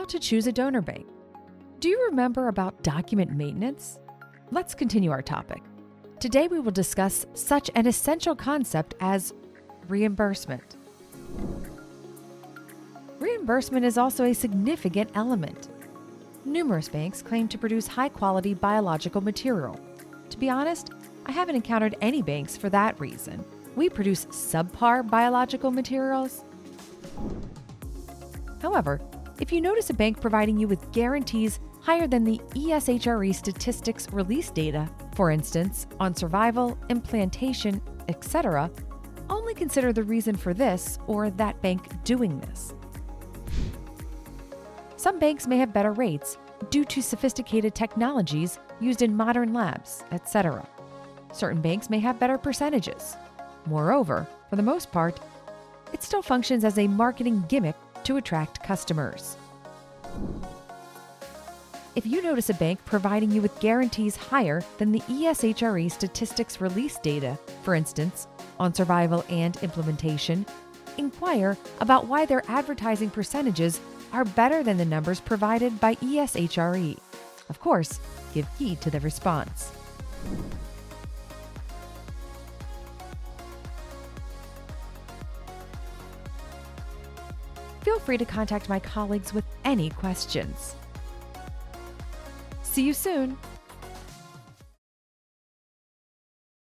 to choose a donor bank. Do you remember about document maintenance? Let's continue our topic. Today we will discuss such an essential concept as reimbursement. Reimbursement is also a significant element. Numerous banks claim to produce high-quality biological material. To be honest, I haven't encountered any banks for that reason. We produce subpar biological materials. However, if you notice a bank providing you with guarantees higher than the ESHRE statistics release data, for instance, on survival, implantation, etc., only consider the reason for this or that bank doing this. Some banks may have better rates due to sophisticated technologies used in modern labs, etc. Certain banks may have better percentages. Moreover, for the most part, it still functions as a marketing gimmick to attract customers. If you notice a bank providing you with guarantees higher than the ESHRE statistics release data, for instance, on survival and implementation, inquire about why their advertising percentages are better than the numbers provided by ESHRE. Of course, give heed to the response. Feel free to contact my colleagues with any questions. See you soon!